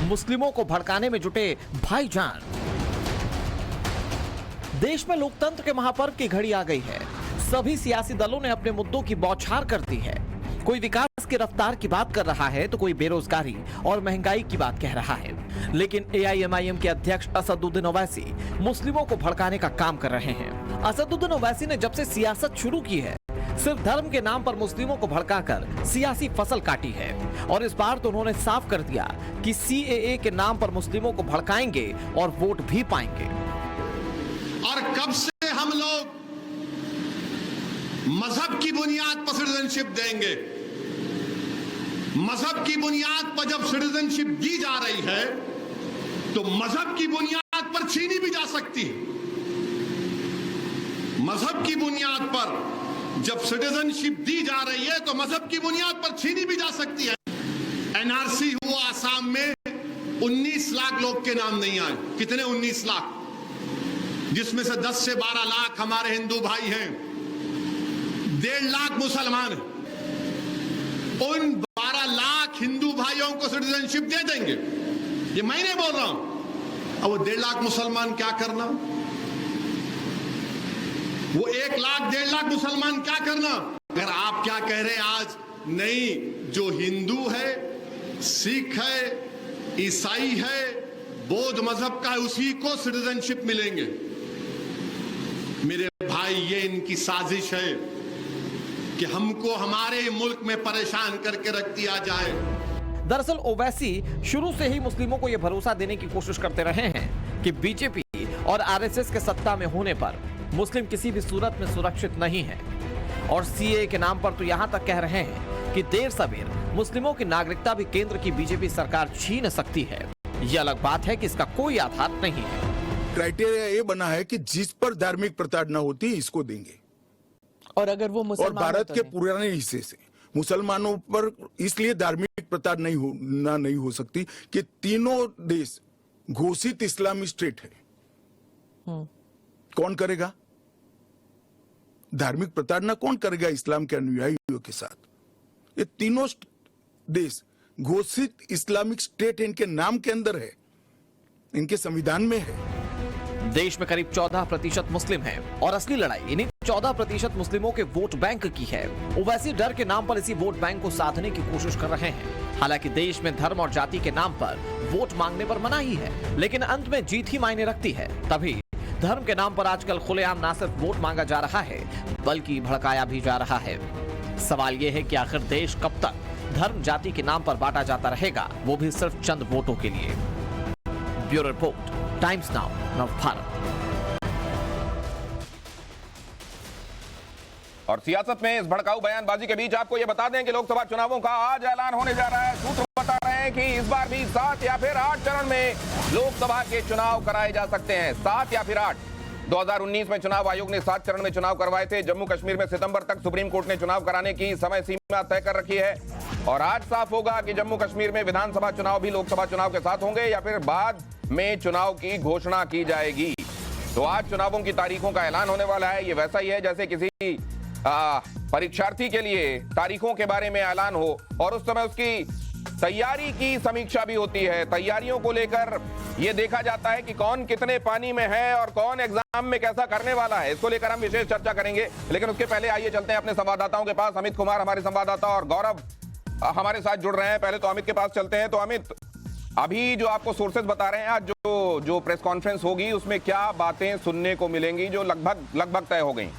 मुस्लिमों को भड़काने में जुटे भाईजान। देश में लोकतंत्र के महापर्व की घड़ी आ गई है। सभी सियासी दलों ने अपने मुद्दों की बौछार कर दी है। कोई विकास की रफ्तार की बात कर रहा है तो कोई बेरोजगारी और महंगाई की बात कह रहा है। लेकिन एआईएमआईएम के अध्यक्ष असदुद्दीन ओवैसी मुस्लिमों को भड़काने का काम कर रहे हैं। असदुद्दीन ओवैसी ने जब से सियासत शुरू की है, सिर्फ धर्म के नाम पर मुस्लिमों को भड़काकर सियासी फसल काटी है। और इस बार तो उन्होंने साफ कर दिया कि सीएए के नाम पर मुस्लिमों को भड़काएंगे और वोट भी पाएंगे। और कब से हम लोग मजहब की बुनियाद पर सिटीजनशिप देंगे? मजहब की बुनियाद पर जब सिटीजनशिप दी जा रही है तो मजहब की बुनियाद पर छीनी भी जा सकती है। मजहब की बुनियाद पर जब सिटीजनशिप दी जा रही है तो मजहब की बुनियाद पर छीनी भी जा सकती है। एनआरसी हुआ आसाम में, 19 लाख लोग के नाम नहीं आए। कितने? 19 लाख, जिसमें से 10 से 12 लाख हमारे हिंदू भाई हैं, 1.5 लाख मुसलमान हैं। उन 12 लाख हिंदू भाइयों को सिटीजनशिप दे देंगे, ये मैं नहीं बोल रहा हूं। अब वो 1.5 लाख मुसलमान क्या करना? वो 1 लाख 1.5 लाख मुसलमान क्या करना? अगर आप क्या कह रहे हैं आज, नहीं, जो हिंदू है, सिख है, ईसाई है, बौद्ध मजहब का है, उसी को सिटीजनशिप मिलेंगे। मेरे भाई, ये इनकी साजिश है कि हमको हमारे मुल्क में परेशान करके रख दिया जाए। दरअसल ओवैसी शुरू से ही मुस्लिमों को यह भरोसा देने की कोशिश करते रहे हैं कि बीजेपी और आरएसएस के सत्ता में होने पर मुस्लिम किसी भी सूरत में सुरक्षित नहीं है। और सीएए के नाम पर तो यहां तक कह रहे हैं कि देर सवेर मुस्लिमों की नागरिकता भी केंद्र की बीजेपी सरकार छीन सकती है। यह अलग बात है कि इसका कोई आधार नहीं है। क्राइटेरिया ये बना है कि जिस पर धार्मिक प्रताड़ना होती है इसको देंगे। और अगर वो और भारत के पुराने हिस्से से मुसलमानों पर इसलिए धार्मिक प्रताड़ना नहीं हो सकती कि तीनों देश घोषित इस्लामिक स्टेट है। कौन करेगा धार्मिक प्रताड़ना? कौन करेगा इस्लाम के अनुयायियों के साथ? ये तीनों देश घोषित इस्लामिक स्टेट इनके नाम के अंदर है, इनके संविधान में है। देश में करीब 14% मुस्लिम हैं और असली लड़ाई इन्हीं 14% मुस्लिमों के वोट बैंक की है। ओवैसी डर के नाम पर इसी वोट बैंक को साधने की कोशिश कर रहे हैं। हालांकि देश में धर्म और जाति के नाम पर वोट मांगने पर मनाही है, लेकिन अंत में जीत ही मायने रखती है। तभी धर्म के नाम पर आजकल खुलेआम न सिर्फ वोट मांगा जा रहा है बल्कि भड़काया भी जा रहा है। सवाल यह है कि आखिर देश कब तक धर्म जाति के नाम पर बांटा जाता रहेगा, वो भी सिर्फ चंद वोटों के लिए। Bureau report, times now, Navbharat. और सियासत में इस भड़काऊ बयानबाजी के बीच आपको यह बता दें कि लोकसभा चुनावों का आज ऐलान होने जा रहा है। सूत्र बता रहे हैं कि इस बार भी 7 या फिर 8 चरण में लोकसभा के चुनाव कराए जा सकते हैं। 7 या फिर 8। 2019 में चुनाव आयोग ने 7 चरण में चुनाव करवाए थे। जम्मू कश्मीर में सितंबर तक सुप्रीम कोर्ट ने चुनाव कराने की समय सीमा तय कर रखी है। और आज साफ होगा कि जम्मू कश्मीर में विधानसभा चुनाव भी लोकसभा चुनाव के साथ होंगे या फिर बाद में चुनाव की घोषणा की जाएगी। तो आज चुनावों की तारीखों का ऐलान होने वाला है। ये वैसा ही है जैसे किसी परीक्षार्थी के लिए तारीखों के बारे में ऐलान हो और उस समय उसकी तैयारी की समीक्षा भी होती है। तैयारियों को लेकर यह देखा जाता है कि कौन कितने पानी में है और कौन एग्जाम में कैसा करने वाला है। इसको लेकर हम विशेष चर्चा करेंगे, लेकिन उसके पहले आइए चलते हैं अपने संवाददाताओं के पास। अमित कुमार हमारे संवाददाता और गौरव हमारे साथ जुड़ रहे हैं। पहले तो अमित के पास चलते हैं। तो अमित, अभी जो आपको सोर्सेज बता रहे हैं, आज जो प्रेस कॉन्फ्रेंस होगी उसमें क्या बातें सुनने को मिलेंगी जो लगभग तय हो गई?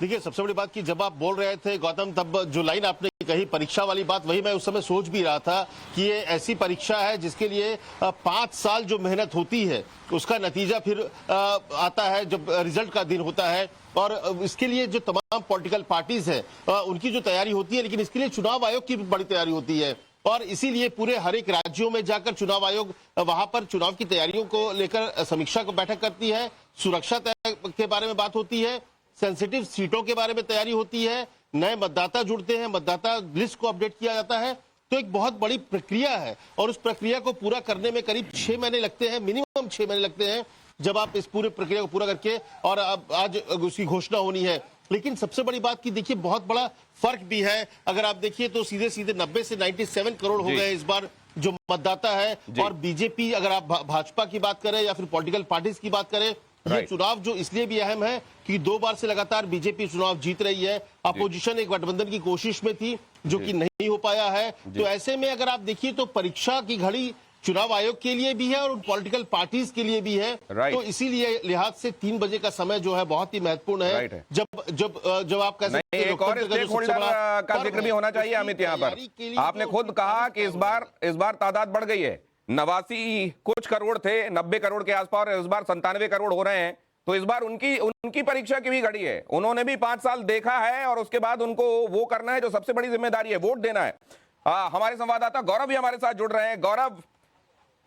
देखिए, सबसे बड़ी बात कि जब आप बोल रहे थे गौतम, तब जो लाइन आपने कही परीक्षा वाली बात, वही मैं उस समय सोच भी रहा था कि ये ऐसी परीक्षा है जिसके लिए 5 साल जो मेहनत होती है उसका नतीजा फिर आता है जब रिजल्ट का दिन होता है। और इसके लिए जो तमाम पॉलिटिकल पार्टीज है उनकी जो तैयारी होती है, लेकिन इसके लिए चुनाव आयोग की भी बड़ी तैयारी होती है। और इसीलिए पूरे हर एक राज्यों में जाकर चुनाव आयोग वहां पर चुनाव की तैयारियों को लेकर समीक्षा को बैठक करती है। सुरक्षा के बारे में बात होती है, सेंसिटिव सीटों के बारे में तैयारी होती है, नए मतदाता जुड़ते हैं, मतदाता लिस्ट को अपडेट किया जाता है। तो एक बहुत बड़ी प्रक्रिया है और उस प्रक्रिया को पूरा करने में करीब 6 महीने लगते हैं, मिनिमम 6 महीने लगते हैं। जब आप इस पूरे प्रक्रिया को पूरा करके और अब आज उसकी घोषणा होनी है लेकिन सबसे बड़ी बात की देखिए बहुत बड़ा फर्क भी है। अगर आप देखिए तो सीधे सीधे 90 से 97 करोड़ हो गए इस बार जो मतदाता है। और बीजेपी, अगर आप भाजपा की बात करें या फिर पॉलिटिकल पार्टीज की बात करें, ये चुनाव जो इसलिए भी अहम है कि 2 बार से लगातार बीजेपी चुनाव जीत रही है। अपोजिशन एक गठबंधन की कोशिश में थी जो कि नहीं हो पाया है। तो ऐसे में अगर आप देखिए तो परीक्षा की घड़ी चुनाव आयोग के लिए भी है और पॉलिटिकल पार्टीज के लिए भी है। तो इसीलिए लिहाज से 3 बजे का समय जो है बहुत ही महत्वपूर्ण है। जब आप कह सकते हैं एक और स्टेक होल्डर का जिक्र भी होना चाहिए अमित। यहाँ पर आपने खुद कहा कि इस बार तादाद बढ़ गई है। 89 कुछ करोड़ थे, 90 करोड़ के आसपास, इस बार 97 करोड़ हो रहे हैं। तो इस बार उनकी परीक्षा की भी घड़ी है। उन्होंने भी 5 साल देखा है और उसके बाद उनको वो करना है जो सबसे बड़ी जिम्मेदारी है, वोट देना है। हमारे संवाददाता गौरव भी हमारे साथ जुड़ रहे हैं। गौरव,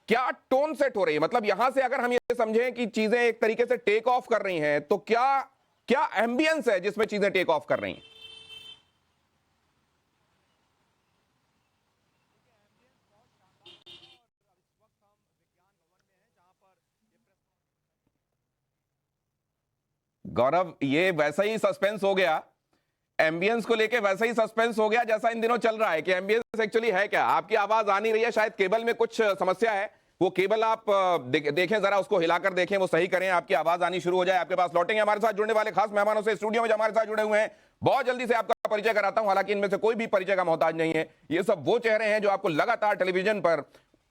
क्या टोन सेट हो रही है? मतलब यहां से अगर हम ये समझें कि चीजें एक तरीके से टेक ऑफ कर रही हैं, तो क्या एम्बियंस है जिसमें चीजें टेक ऑफ कर रही हैं? गौरव, ये वैसा ही सस्पेंस हो गया, एम्बियंस को लेके वैसा ही सस्पेंस हो गया जैसा इन दिनों चल रहा है कि एम्बियंस एक्चुअली है क्या? आपकी आवाज आ नहीं रही है, शायद केबल में कुछ समस्या है। वो केबल आप देखें जरा, उसको हिलाकर देखें, वो सही करें, आपकी आवाज आनी शुरू हो जाए। आपके पास लौटेंगे हमारे साथ जुड़ने वाले खास मेहमानों से स्टूडियो में जो हमारे साथ जुड़े हुए हैं। बहुत जल्दी से आपका परिचय कराता हूं, हालांकि इनमें से कोई भी परिचय का मोहताज नहीं है। ये सब वो चेहरे हैं जो आपको लगातार टेलीविजन पर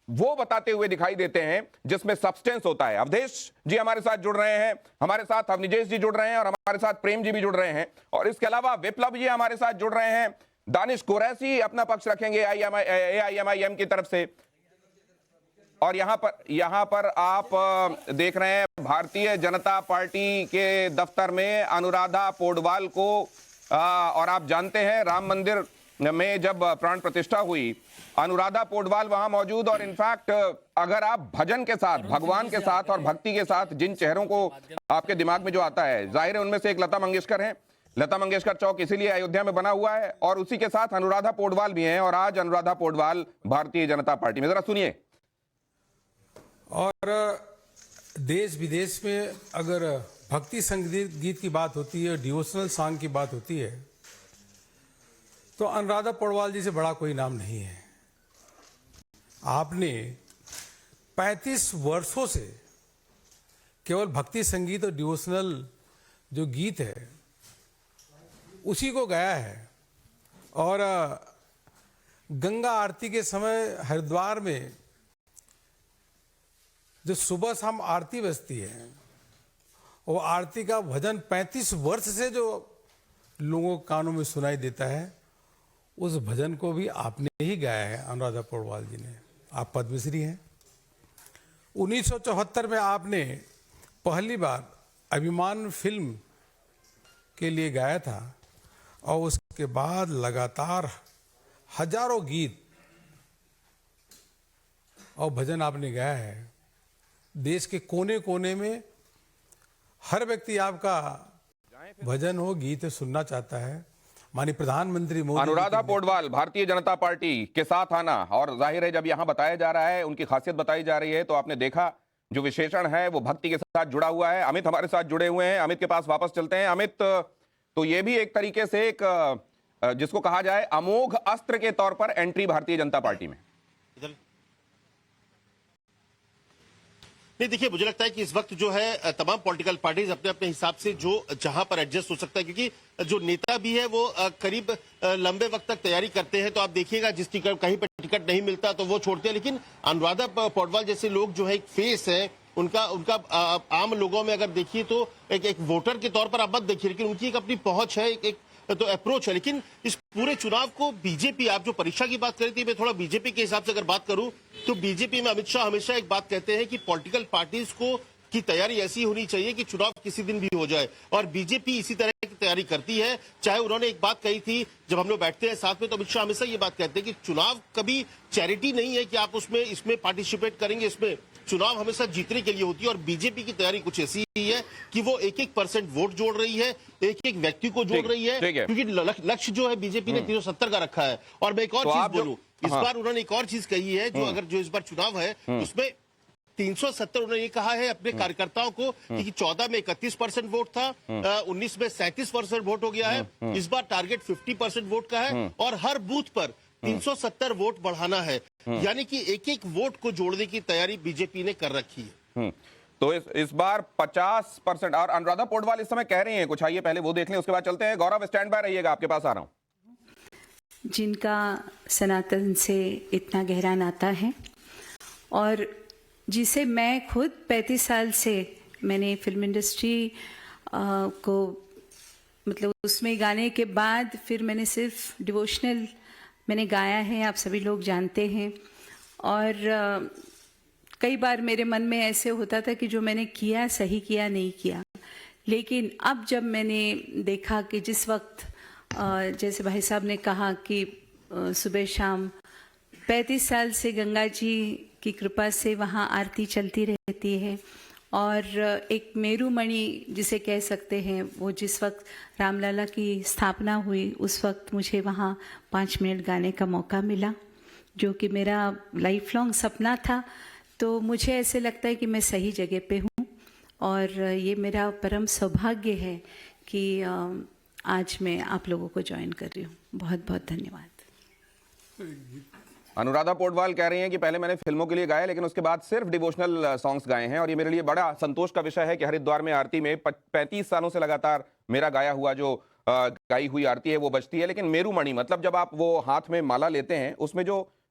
वो बताते हुए दिखाई देते हैं जिसमें सब्सटेंस होता है। अवधेश जी हमारे साथ जुड़ रहे हैं, हमारे साथ अवनिजेश जी जुड़ रहे हैं और हमारे साथ प्रेम जी भी जुड़ रहे हैं। और इसके अलावा विप्लव जी हमारे साथ जुड़ रहे हैं। दानिश कुरैशी अपना पक्ष रखेंगे AIMIM की तरफ से। और यहां पर आप देख रहे हैं भारतीय जनता पार्टी के दफ्तर में अनुराधा पौडवाल को। और आप जानते हैं राम मंदिर में जब प्राण प्रतिष्ठा हुई, अनुराधा पौडवाल वहां मौजूद। और इनफैक्ट अगर आप भजन के साथ, भगवान के साथ और भक्ति के साथ जिन चेहरों को आपके दिमाग में जो आता है, जाहिर है उनमें से एक लता मंगेशकर हैं। लता मंगेशकर चौक इसीलिए अयोध्या में बना हुआ है और उसी के साथ अनुराधा पौडवाल भी हैं। और आज अनुराधा पौडवाल भारतीय जनता पार्टी में, जरा सुनिए। और देश विदेश में अगर भक्ति संगीत गीत की बात होती है, डिवोशनल सॉन्ग की बात होती है, तो अनुराधा पौडवाल जी से बड़ा कोई नाम नहीं है। आपने 35 वर्षों से केवल भक्ति संगीत और डिवोशनल जो गीत है उसी को गाया है। और गंगा आरती के समय हरिद्वार में जो सुबह शाम आरती बजती है, वो आरती का भजन 35 वर्ष से जो लोगों के कानों में सुनाई देता है, उस भजन को भी आपने ही गाया है अनुराधा पौडवाल जी ने। आप पद्मश्री हैं। 1974 में आपने पहली बार अभिमान फिल्म के लिए गाया था और उसके बाद लगातार हजारों गीत और भजन आपने गाया है। देश के कोने कोने में हर व्यक्ति आपका भजन हो, गीत सुनना चाहता है। माननीय प्रधानमंत्री मोदी, अनुराधा पौडवाल भारतीय जनता पार्टी के साथ आना, और जाहिर है जब यहां बताया जा रहा है, उनकी खासियत बताई जा रही है, तो आपने देखा जो विशेषण है वो भक्ति के साथ जुड़ा हुआ है। अमित हमारे साथ जुड़े हुए हैं, अमित के पास वापस चलते हैं। अमित, तो ये भी एक तरीके से एक जिसको कहा जाए अमोघ अस्त्र के तौर पर एंट्री भारतीय जनता पार्टी में। नहीं, देखिए मुझे लगता है कि इस वक्त जो है तमाम पॉलिटिकल पार्टीज अपने अपने हिसाब से जो जहां पर एडजस्ट हो सकता है, क्योंकि जो नेता भी है वो करीब लंबे वक्त तक तैयारी करते हैं। तो आप देखिएगा जिसकी कहीं पर टिकट नहीं मिलता तो वो छोड़ते हैं। लेकिन अनुराधा पौडवाल जैसे लोग जो है एक फेस है उनका आम लोगों में अगर देखिए तो एक वोटर के तौर पर आप मत देखिए, लेकिन उनकी एक अपनी पहुंच है, एक तो अप्रोच है। लेकिन इस पूरे चुनाव को बीजेपी, आप जो परीक्षा की बात करी थी, मैं थोड़ा बीजेपी के हिसाब से अगर बात करूं तो बीजेपी में अमित शाह हमेशा एक बात कहते हैं कि पॉलिटिकल पार्टीज को की तैयारी ऐसी होनी चाहिए कि चुनाव किसी दिन भी हो जाए, और बीजेपी इसी तरह की तैयारी करती है। चाहे उन्होंने एक बात कही थी जब हम लोग बैठते हैं साथ में, तो अमित शाह हमेशा ये बात कहते हैं कि चुनाव कभी चैरिटी नहीं है कि आप इसमें पार्टिसिपेट करेंगे, इसमें चुनाव हमेशा जीतने के लिए होती है। और बीजेपी की तैयारी कुछ ऐसी ही है कि वो 1-1% वोट जोड़ रही है, एक व्यक्ति को जोड़ रही है, क्योंकि लक्ष्य जो है बीजेपी ने 370 का रखा है। और मैं एक और चीज बोलूं, इस बार उन्होंने एक और चीज कही है, जो अगर जो इस बार चुनाव है उसमें 370 उन्होंने ये कहा है अपने कार्यकर्ताओं को कि 14 में 31% वोट था, 19 में 37% वोट हो गया है, इस बार टारगेट 50% वोट का है और हर बूथ पर 370 वोट बढ़ाना है, यानी कि एक एक वोट को जोड़ने की तैयारी बीजेपी ने कर रखी है। तो इस बार 50%। और अनुराधा पौडवाल इस समय कह रही हैं कुछ, आइए पहले वो देख लें, उसके बाद चलते हैं। गौरव स्टैंड बाय रहिएगा, आपके पास आ रहा हूं। जिनका सनातन से इतना गहरा नाता है और जिसे मैं खुद 35 साल से मैंने फिल्म इंडस्ट्री को मतलब उसमें गाने के बाद फिर मैंने सिर्फ डिवोशनल मैंने गाया है, आप सभी लोग जानते हैं। और कई बार मेरे मन में ऐसे होता था कि जो मैंने किया सही किया नहीं किया, लेकिन अब जब मैंने देखा कि जिस वक्त जैसे भाई साहब ने कहा कि सुबह शाम 35 साल से गंगा जी की कृपा से वहाँ आरती चलती रहती है और एक मेरुमणि जिसे कह सकते हैं, वो जिस वक्त रामलला की स्थापना हुई उस वक्त मुझे वहाँ 5 मिनट गाने का मौका मिला, जो कि मेरा लाइफ लॉन्ग सपना था। तो मुझे ऐसे लगता है कि मैं सही जगह पे हूँ और ये मेरा परम सौभाग्य है कि आज मैं आप लोगों को ज्वाइन कर रही हूँ। बहुत बहुत धन्यवाद। अनुराधा पौडवाल कह रही हैं कि पहले मैंने फिल्मों के लिए गाया, लेकिन उसके बाद सिर्फ डिवोशनल सॉन्ग्स गाए हैं और ये मेरे लिए बड़ा संतोष का विषय है कि हरिद्वार में आरती में 35 सालों से लगातार मेरा गाया हुआ जो गाई हुई आरती है वो बजती है। लेकिन मेरुमणि मतलब जब आप वो हाथ में माला लेते हैं, उसमें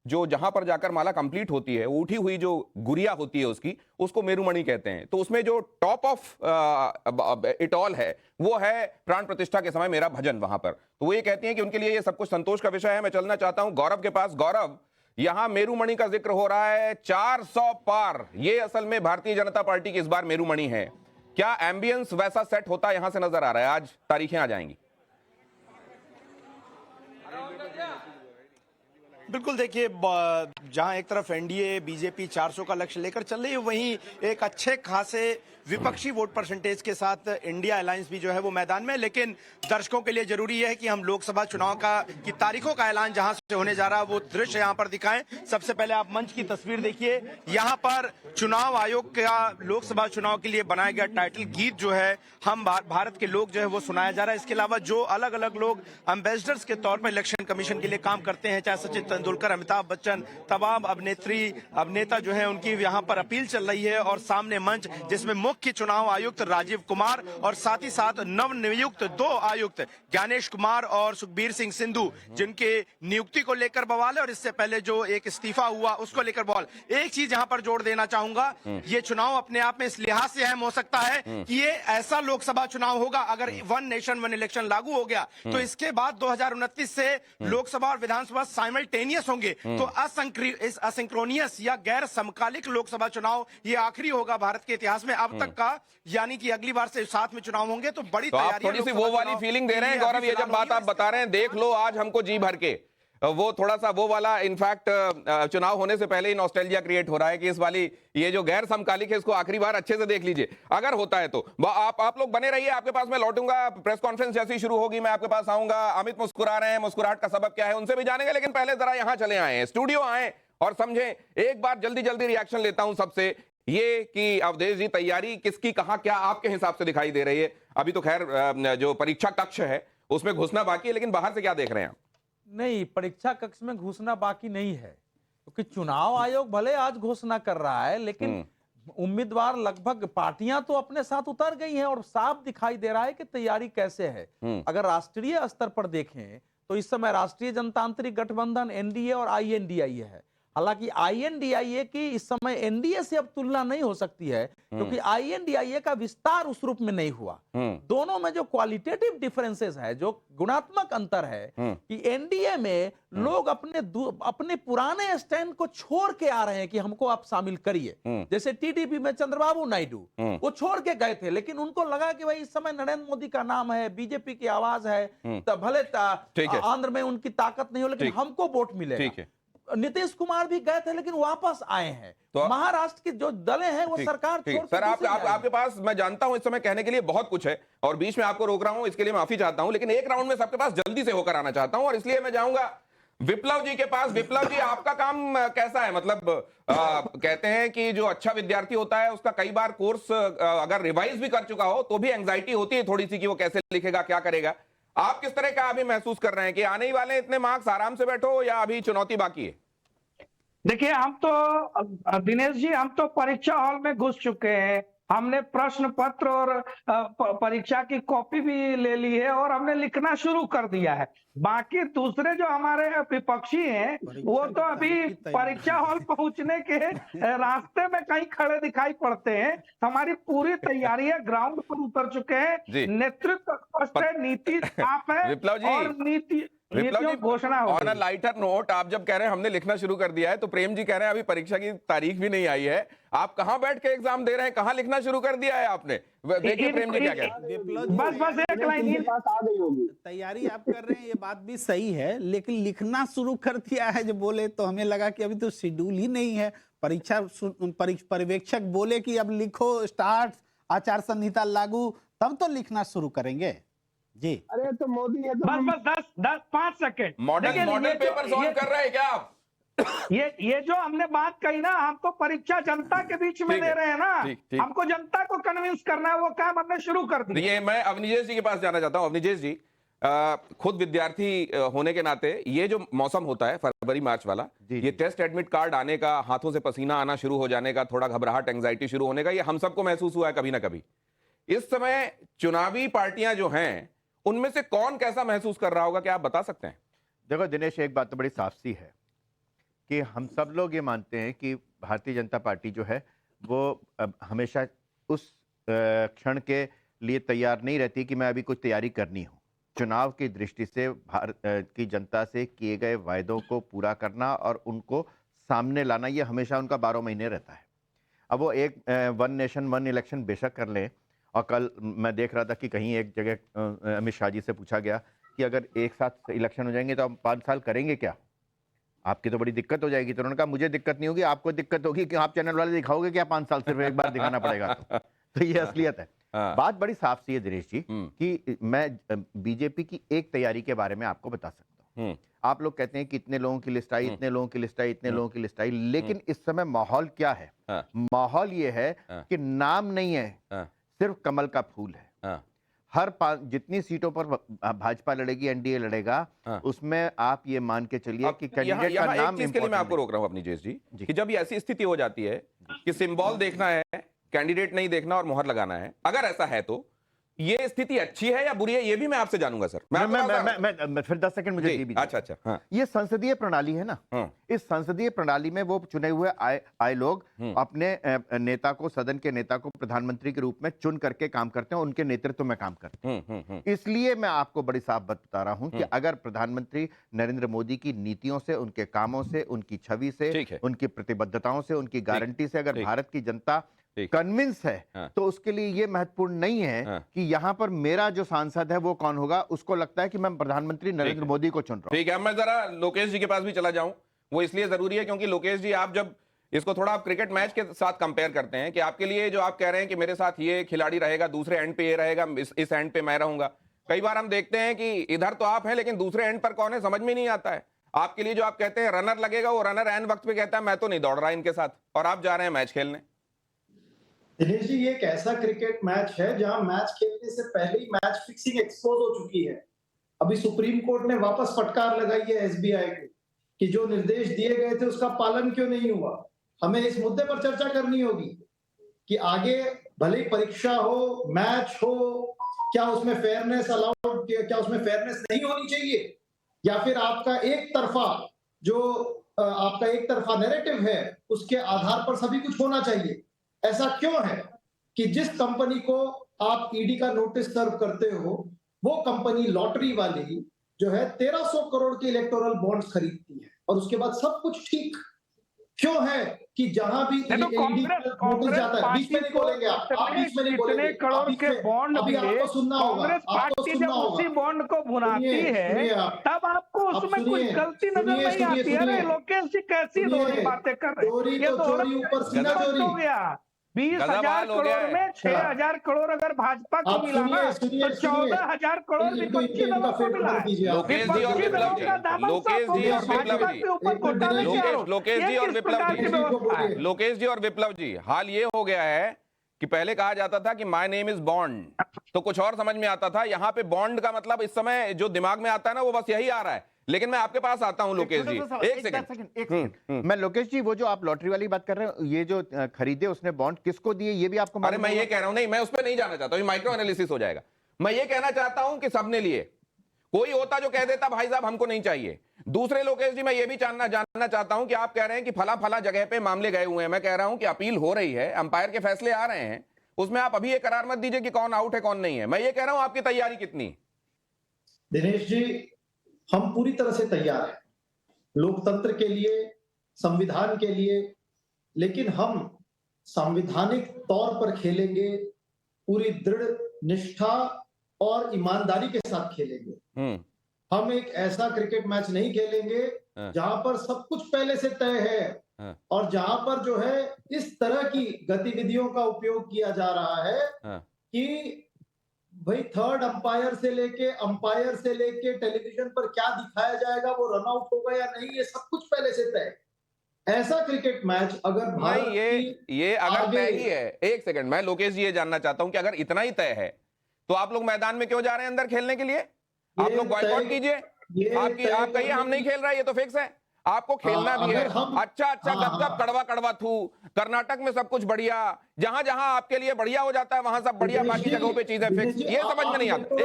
जो जहां पर जाकर माला कंप्लीट होती है, उठी हुई जो गुड़िया होती है उसकी, उसको मेरुमणि कहते हैं। तो उसमें जो टॉप ऑफ इट ऑल है वो है प्राण प्रतिष्ठा के समय मेरा भजन वहां पर। तो वो ये कहती हैं कि उनके लिए ये सब कुछ संतोष का विषय है। मैं चलना चाहता हूं गौरव के पास। गौरव, यहां मेरुमणि का जिक्र हो रहा है, 400 पार, ये असल में भारतीय जनता पार्टी की इस बार मेरुमणि है। क्या एम्बियंस वैसा सेट होता यहां से नजर आ रहा है? आज तारीखें आ जाएंगी। बिल्कुल, देखिए जहां एक तरफ एनडीए बीजेपी 400 का लक्ष्य लेकर चल रही है, वहीं एक अच्छे खासे विपक्षी वोट परसेंटेज के साथ इंडिया अलायंस भी जो है वो मैदान में। लेकिन दर्शकों के लिए जरूरी है कि हम लोकसभा चुनाव की तारीखों का ऐलान जहां से होने जा रहा है वो दृश्य यहां पर दिखाएं। सबसे पहले आप मंच की तस्वीर देखिए, यहां पर चुनाव आयोग का लोकसभा चुनाव के लिए बनाया गया टाइटल गीत जो है हम भारत के लोग जो है वो सुनाया जा रहा है। इसके अलावा जो अलग अलग लोग एम्बेसडर्स के तौर पर इलेक्शन कमीशन के लिए काम करते हैं, चाहे सचिन तेंदुलकर, अमिताभ बच्चन, तमाम अभिनेता जो है उनकी यहाँ पर अपील चल रही है। और सामने मंच जिसमें मुख्य चुनाव आयुक्त राजीव कुमार और साथ ही साथ नवनियुक्त 2 आयुक्त ज्ञानेश कुमार और सुखबीर सिंह सिंधु, जिनके नियुक्ति को लेकर बवाल है और इससे पहले जो एक इस्तीफा हुआ उसको लेकर बवाल। एक चीज यहाँ पर जोड़ देना चाहूंगा, ये चुनाव अपने आप में इस लिहाज से अहम हो सकता है कि ये ऐसा लोकसभा चुनाव होगा, अगर 1 नेशन 1 इलेक्शन लागू हो गया तो इसके बाद 2029 से लोकसभा और विधानसभा साइमल्टेनियस होंगे। तो असिंक्रोनियस या गैर समकालिक लोकसभा चुनाव ये आखिरी होगा भारत के इतिहास में अब तक का, यानी कि अगली बार से साथ में चुनाव होंगे। तो बड़ी तो आप थोड़ी सी वो वाली फीलिंग दे रहे हैं गौरव, ये जब बात आप बता रहे हैं, देख लो आज हमको जी भर के, वो थोड़ा सा वो वाला, इनफैक्ट चुनाव होने से पहले ही नॉस्टैल्जिया क्रिएट हो रहा है कि इस वाली ये जो गैर समकालिक है इसको आखिरी बार अच्छे से देख लीजिए, अगर होता है तो। आप लोग बने रहिए, आपके पास मैं लौटूंगा, प्रेस कॉन्फ्रेंस जैसी ही शुरू होगी मैं आपके पास आऊंगा। अमित मुस्कुरा रहे हैं, मुस्कुराहट का सबब क्या है उनसे भी जानेंगे, लेकिन पहले जरा यहां चले आए, स्टूडियो आए और समझें। एक बार जल्दी जल्दी रिएक्शन लेता हूं सबसे, ये कि अवधेश जी तैयारी किसकी कहां क्या आपके हिसाब से दिखाई दे रही है? अभी तो खैर जो परीक्षा कक्ष है उसमें घुसना बाकी है, लेकिन बाहर से क्या देख रहे हैं आप? नहीं, परीक्षा कक्ष में घुसना बाकी नहीं है, क्योंकि चुनाव आयोग भले आज घोषणा कर रहा है, लेकिन उम्मीदवार लगभग पार्टियां तो अपने साथ उतर गई हैं और साफ दिखाई दे रहा है कि तैयारी कैसे है। अगर राष्ट्रीय स्तर पर देखें तो इस समय राष्ट्रीय जनतांत्रिक गठबंधन एनडीए और आईएनडीआईए है। हालांकि आईएनडीआईए की इस समय एनडीए से अब तुलना नहीं हो सकती है, क्योंकि आईएनडीआईए का विस्तार उस रूप में नहीं हुआ। दोनों में जो क्वालिटेटिव डिफरेंसेस है, जो गुणात्मक अंतर है कि एनडीए में लोग अपने पुराने स्टैंड को छोड़ के आ रहे हैं कि हमको आप शामिल करिए। जैसे टीडीपी में चंद्रबाबू नायडू वो छोड़ के गए थे, लेकिन उनको लगा कि भाई इस समय नरेंद्र मोदी का नाम है, बीजेपी की आवाज है, तो भले आंध्र में उनकी ताकत नहीं हो लेकिन हमको वोट मिलेगा। नीतीश कुमार भी गए थे लेकिन वापस आए हैं। तो महाराष्ट्र की जो दलें हैं वो सरकार छोड़ सर, आपके पास मैं जानता हूं इस समय कहने के लिए बहुत कुछ है और बीच में आपको रोक रहा हूं, इसके लिए माफी चाहता हूं, लेकिन एक राउंड में सबके पास जल्दी से होकर आना चाहता हूं और इसलिए मैं जाऊंगा विप्लव जी के पास। विप्लव जी, आपका काम कैसा है? मतलब कहते हैं कि जो अच्छा विद्यार्थी होता है उसका कई बार कोर्स अगर रिवाइज भी कर चुका हो तो भी एंजाइटी होती है थोड़ी सी कि वो कैसे लिखेगा, क्या करेगा। आप किस तरह का अभी महसूस कर रहे हैं कि आने ही वाले इतने मार्क्स, आराम से बैठो, या अभी चुनौती बाकी है? देखिए, हम तो दिनेश जी, हम तो परीक्षा हॉल में घुस चुके हैं। हमने प्रश्न पत्र और परीक्षा की कॉपी भी ले ली है और हमने लिखना शुरू कर दिया है। बाकी दूसरे जो हमारे विपक्षी हैं वो तो अभी परीक्षा हॉल पहुंचने के रास्ते में कहीं खड़े दिखाई पड़ते हैं। हमारी पूरी तैयारी है, ग्राउंड पर उतर चुके हैं, नेतृत्व स्पष्ट है, नीति साफ है विप्लव जी, और नीति घोषणा हो ऑन अ लाइटर नोट, आप जब कह रहे हैं हमने लिखना शुरू कर दिया है, तो प्रेम जी कह रहे हैं अभी परीक्षा की तारीख भी नहीं आई है। आप कहां बैठ के एग्जाम दे रहे हैं, कहां लिखना शुरू कर दिया है आपने? देखिए प्रेम जी क्या कह रहे हैं। बस एक लाइन बात आ गई होगी। तैयारी आप कर रहे हैं, ये बात भी सही है, लेकिन लिखना शुरू कर दिया है जो बोले, तो हमें लगा कि अभी तो शेड्यूल ही नहीं है। परीक्षा पर्यवेक्षक बोले कि अब लिखो, स्टार्ट, आचार संहिता लागू, तब तो लिखना शुरू करेंगे जी। अरे तो मोदी, ये तो बस 5 सेकंड। मॉडल पेपर सॉल्व कर रहे हैं क्या आप? ये जो हमने बात कही ना, हम तो परीक्षा जनता के बीच में दे रहे हैं ना। हमको जनता को कन्विंस करना है, वो काम हमने शुरू कर दिया। ये मैं अवनीश जी के पास जाना चाहता हूं। अवनीश जी, खुद विद्यार्थी होने के नाते ये जो मौसम होता है फरवरी मार्च वाला, ये टेस्ट एडमिट कार्ड आने का, हाथों से पसीना आना शुरू हो जाने का, थोड़ा घबराहट, एंजाइटी शुरू होने का, ये हम सबको महसूस हुआ है कभी ना कभी। इस समय चुनावी पार्टियां जो हैं उनमें से कौन कैसा महसूस कर रहा होगा, क्या आप बता सकते हैं? देखो दिनेश, एक बात तो बड़ी साफ सी है कि हम सब लोग ये मानते हैं कि भारतीय जनता पार्टी जो है वो हमेशा उस क्षण के लिए तैयार नहीं रहती कि मैं अभी कुछ तैयारी करनी हो। चुनाव की दृष्टि से भारत की जनता से किए गए वायदों को पूरा करना और उनको सामने लाना, ये हमेशा उनका 12 महीने रहता है। अब वो एक वन नेशन वन इलेक्शन बेशक कर लें, और कल मैं देख रहा था कि कहीं एक जगह अमित शाह जी से पूछा गया कि अगर एक साथ इलेक्शन हो जाएंगे तो हम 5 साल करेंगे क्या, आपकी तो बड़ी दिक्कत हो जाएगी। तो उन्होंने कहा मुझे दिक्कत नहीं होगी, आपको दिक्कत होगी कि आप चैनल वाले दिखाओगे क्या 5 साल, सिर्फ एक बार दिखाना पड़ेगा। तो ये असलियत है। बात बड़ी साफ सी है दिनेश जी कि मैं बीजेपी की एक तैयारी के बारे में आपको बता सकता हूँ। आप लोग कहते हैं कि इतने लोगों की लिस्ट आई, इतने लोगों की लिस्ट आई, इतने लोगों की लिस्ट आई, लेकिन इस समय माहौल क्या है? माहौल ये है कि नाम नहीं है, सिर्फ कमल का फूल है। हर जितनी सीटों पर भाजपा लड़ेगी, एनडीए लड़ेगा, उसमें आप ये मान के चलिए कि कैंडिडेट का नाम। एक चीज के लिए मैं आपको रोक रहा हूं अपनी जेस जी, कि जब ये ऐसी स्थिति हो जाती है कि सिंबल देखना है, कैंडिडेट नहीं देखना और मोहर लगाना है, अगर ऐसा है तो ये स्थिति अच्छी है या बुरी है, ये भी मैं आपसे जानूंगा सर। मैं फिर 10 सेकंड मुझे भी। अच्छा। हाँ। ये संसदीय प्रणाली है ना। इस संसदीय प्रणाली में वो चुने हुए आए लोग अपने नेता को, सदन के नेता को प्रधानमंत्री के रूप में चुन करके काम करते हैं, उनके नेतृत्व में काम करते हैं। इसलिए मैं आपको बड़ी साफ बात बता रहा हूं कि अगर प्रधानमंत्री नरेंद्र मोदी की नीतियों से, उनके कामों से, उनकी छवि से, उनकी प्रतिबद्धताओं से, उनकी गारंटी से अगर भारत की जनता कन्विंस है, तो उसके लिए ये महत्वपूर्ण नहीं है कि यहां पर मेरा जो सांसद है वो कौन होगा। उसको लगता है कि मैं प्रधानमंत्री नरेंद्र मोदी को चुन रहा हूं। ठीक है, मैं जरा लोकेश जी के पास भी चला जाऊं। वो इसलिए जरूरी है क्योंकि लोकेश जी, आप जब इसको थोड़ा आप क्रिकेट मैच के साथ कंपेयर करते हैं कि आपके लिए जो आप कह रहे हैं कि मेरे साथ ये खिलाड़ी रहेगा, दूसरे एंड पे ये रहेगा, इस एंड पे मैं रहूंगा, कई बार हम देखते हैं कि इधर तो आप हैं लेकिन दूसरे एंड पर कौन है समझ में नहीं आता है। आपके लिए जो आप कहते हैं रनर लगेगा, वो रनर एंड वक्त पे कहता है मैं तो नहीं दौड़ रहा इनके साथ, और आप जा रहे हैं मैच खेलने। दिनेश जी, ये एक ऐसा क्रिकेट मैच है जहां मैच खेलने से पहले ही मैच फिक्सिंग एक्सपोज हो चुकी है। अभी सुप्रीम कोर्ट ने वापस फटकार लगाई है एसबीआई को कि जो निर्देश दिए गए थे उसका पालन क्यों नहीं हुआ। हमें इस मुद्दे पर चर्चा करनी होगी कि आगे भले ही परीक्षा हो, मैच हो, क्या उसमें फेयरनेस अलाउड, क्या उसमें फेयरनेस नहीं होनी चाहिए, या फिर आपका एक तरफा नैरेटिव है उसके आधार पर सभी कुछ होना चाहिए। ऐसा क्यों है कि जिस कंपनी को आप ईडी का नोटिस सर्व करते हो, वो कंपनी लॉटरी वाली जो है 1300 करोड़ के इलेक्टोरल बॉन्ड्स खरीदती है, और उसके बाद सब कुछ ठीक क्यों है कि जहां भी नोटिस जाता है, बीच में नहीं बोलेंगे आप बीच में नहीं बोलेंगे। करोड़ के बॉन्ड भी कांग्रेस पार्टी जब उसी बॉन्ड को भुनाती है, तब आपको उसमें कुछ गलती नजर नहीं आती है। लोकेश जी कैसी दोहरी बातें कर रहे हैं, ये तो हो गया। 20,000 करोड़ में 6,000 करोड़ अगर भाजपा को मिला ना तो 14,000 करोड़ विपक्षी दलों को मिला है। लोकेश जी और विप्लव जी, लोकेश जी और विप्लव जी, लोकेश जी और विप्लव जी, लोकेश जी और विप्लव जी, हाल ये हो गया है कि पहले कहा जाता था कि माय नेम इज बॉन्ड, तो कुछ और समझ में आता था। यहाँ पे बॉन्ड का मतलब इस समय जो दिमाग में आता है ना वो बस यही आ रहा है। लेकिन मैं आपके पास आता हूं लोकेश जी, एक सेकंड। मैं लोकेश जी, वो जो आप लॉटरी वाली बात कर रहे हो, ये जो खरीदे उसने बॉन्ड किसको दिए ये भी आपको? अरे मैं ये कह रहा हूं, नहीं मैं उस पर नहीं जाना चाहता, माइक्रो एनालिसिस हो जाएगा। मैं ये कहना चाहता हूं कि सबने लिए, कोई होता जो कह देता भाई साहब हमको नहीं चाहिए। दूसरे लोकेश जी, मैं ये भी जानना चाहता हूं कि आप कह रहे हैं कि फला जगह पे मामले गए हुए हैं, मैं कह रहा हूं कि अपील हो रही है, अंपायर के फैसले आ रहे हैं, उसमें आप अभी ये करार मत दीजिए कि कौन आउट है कौन नहीं है। मैं ये कह रहा हूं आपकी तैयारी कितनी? दिनेश जी, हम पूरी तरह से तैयार हैं लोकतंत्र के लिए, संविधान के लिए, लेकिन हम संवैधानिक तौर पर खेलेंगे, पूरी दृढ़ निष्ठा और ईमानदारी के साथ खेलेंगे। हम एक ऐसा क्रिकेट मैच नहीं खेलेंगे जहां पर सब कुछ पहले से तय है और जहां पर जो है इस तरह की गतिविधियों का उपयोग किया जा रहा है कि भाई थर्ड अंपायर से लेके टेलीविजन पर क्या दिखाया जाएगा, वो रन आउट होगा या नहीं, ये सब कुछ पहले से तय। ऐसा क्रिकेट मैच अगर भारत ये अगर तय ही है, एक सेकंड, मैं लोकेश जी ये जानना चाहता हूं कि अगर इतना ही तय है तो आप लोग मैदान में क्यों जा रहे हैं अंदर खेलने के लिए? आप लोग बॉयकॉट कीजिए। आप कहिए हम नहीं खेल रहे, ये तो फिक्स है, आपको खेलना भी है। अच्छा गप कड़वा थू, कर्नाटक में सब कुछ बढ़िया, जहां जहां आपके लिए बढ़िया हो जाता है वहां सब बढ़िया, बाकी जगहों पे चीजें फिक्स। ये समझ में नहीं आता।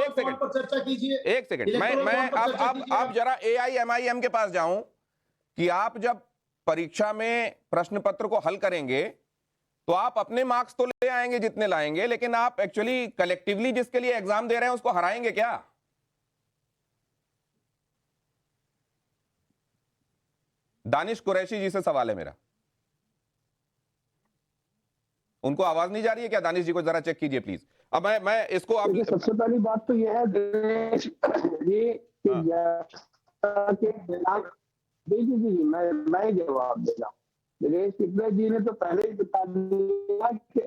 एक सेकंड, मैं अब जरा AIMIM के पास जाऊं कि आप जब परीक्षा में प्रश्न पत्र को हल करेंगे तो आप अपने मार्क्स तो ले आएंगे जितने लाएंगे, लेकिन आप एक्चुअली कलेक्टिवली जिसके लिए एग्जाम दे रहे हैं उसको हराएंगे क्या? दानिश कुरैशी जी से सवाल है मेरा। उनको आवाज नहीं जा रही है क्या? दानिश जी को जरा चेक कीजिए प्लीज। अब मैं इसको आप, सबसे पहली बात तो यह है जी, मैं जवाब दे रहा हूँ। दिनेश पिपले जी ने तो पहले ही बता दिया कि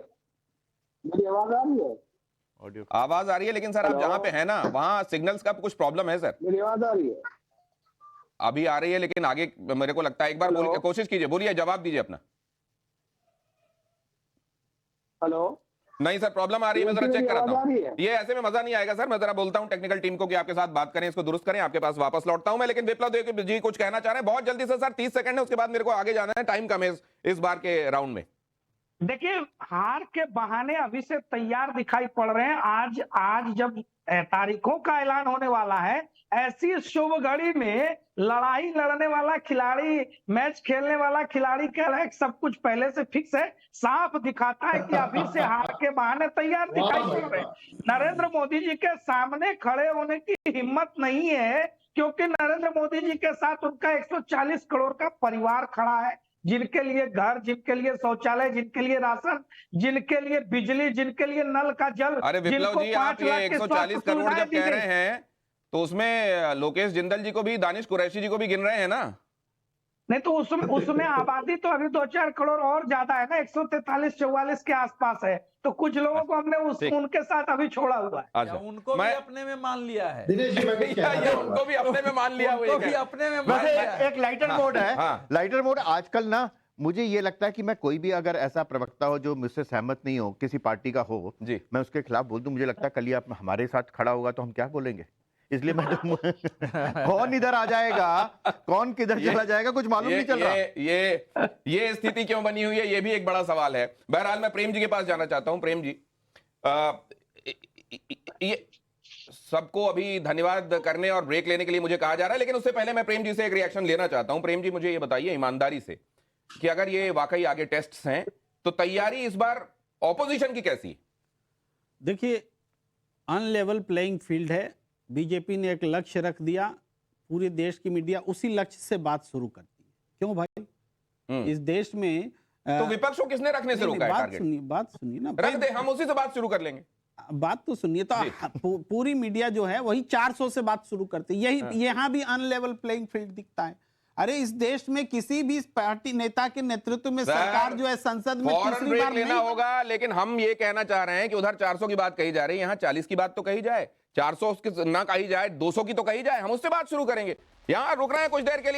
मेरी आवाज आ रही है? आवाज आ रही है, लेकिन सर आप जहां पे है ना वहां सिग्नल्स का कुछ प्रॉब्लम है सर। मेरी आवाज आ रही है? अभी आ रही है, लेकिन आगे मेरे को लगता है एक बार कोशिश कीजिए, बोलिए, जवाब दीजिए अपना। हेलो? नहीं सर, प्रॉब्लम आ रही है, मैं जरा चेक कराता हूं। ये ऐसे में मजा नहीं आएगा सर। मैं जरा बोलता हूं टेक्निकल टीम को कि आपके साथ बात करें, इसको दुरुस्त करें, आपके पास वापस लौटता हूं मैं। लेकिन विप्लव जी कुछ कहना चाह रहे हैं बहुत जल्दी से सर, 30 सेकंड है, उसके बाद मेरे को आगे जाना है, टाइम कम है इस बार के राउंड में। देखिए, हार के बहाने अभी से तैयार दिखाई पड़ रहे हैं। आज जब तारीखों का ऐलान होने वाला है, ऐसी शुभ घड़ी में लड़ाई लड़ने वाला खिलाड़ी, मैच खेलने वाला खिलाड़ी कह रहा है सब कुछ पहले से फिक्स है, साफ दिखाता है कि अभी से हार के बहाने तैयार दिखाई पड़ रहे हैं। नरेंद्र मोदी जी के सामने खड़े होने की हिम्मत नहीं है, क्योंकि नरेंद्र मोदी जी के साथ उनका 140 करोड़ का परिवार खड़ा है, जिनके लिए घर, जिनके लिए शौचालय, जिनके लिए राशन, जिनके लिए बिजली, जिनके लिए नल का जल। अरे विप्लव जी, आप ये 140 करोड़ जब कह रहे हैं तो उसमें लोकेश जिंदल जी को भी, दानिश कुरैशी जी को भी गिन रहे हैं ना? नहीं तो उसमें आबादी तो अभी 2-4 करोड़ और ज्यादा है ना, 143-44 के आसपास है, तो कुछ लोगों को हमने उनके साथ अभी छोड़ा हुआ है। अच्छा, उनको भी अपने में मान लिया है। दिनेश जी, उनको भी अपने में मान लिया हुआ है। अपने में मान लिया है। एक लाइटर मोड है। लाइटर मोड आजकल ना, मुझे ये लगता है कि मैं कोई भी अगर ऐसा प्रवक्ता हो जो मुझसे सहमत नहीं हो, किसी पार्टी का हो जी, मैं उसके खिलाफ बोल दूं, मुझे लगता है कल ही आप हमारे साथ खड़ा होगा तो हम क्या बोलेंगे। इसलिए मैं तो कौन इधर आ जाएगा, कौन किधर चला जाएगा, कुछ मालूम नहीं चल रहा। ये स्थिति क्यों बनी हुई है, ये भी एक बड़ा सवाल है। बहरहाल मैं प्रेम जी के पास जाना चाहता हूं। प्रेम जी, ये सबको अभी धन्यवाद करने और ब्रेक लेने के लिए मुझे कहा जा रहा है, लेकिन उससे पहले मैं प्रेम जी से एक रिएक्शन लेना चाहता हूं। प्रेम जी, मुझे ये बताइए ईमानदारी से कि अगर ये वाकई आगे टेस्ट्स हैं तो तैयारी इस बार ऑपोजिशन की कैसी? देखिए, अनलेवल प्लेइंग फील्ड है। बीजेपी ने एक लक्ष्य रख दिया, पूरे देश की मीडिया उसी लक्ष्य से बात शुरू करती है। क्यों भाई? इस देश में तो विपक्ष को किसने रखने से रोका है? बात सुनिए ना, रख दे, हम उसी से बात शुरू कर लेंगे। बात तो सुनिए। तो पूरी मीडिया जो है वही 400 से बात शुरू करती है। यही यहाँ भी अनलेवल प्लेइंग फील्ड दिखता है। अरे इस देश में किसी भी पार्टी नेता के नेतृत्व में सरकार जो है संसद में फौरन तीसरी ब्रेक बार लेना नहीं होगा, लेकिन हम ये कहना चाह रहे हैं कि उधर 400 की बात कही जा रही है, यहाँ 40 की बात तो कही जाए, 400 की ना कही जाए, 200 की तो कही जाए, हम उससे बात शुरू करेंगे। यहाँ रुक रहे हैं कुछ देर के लिए।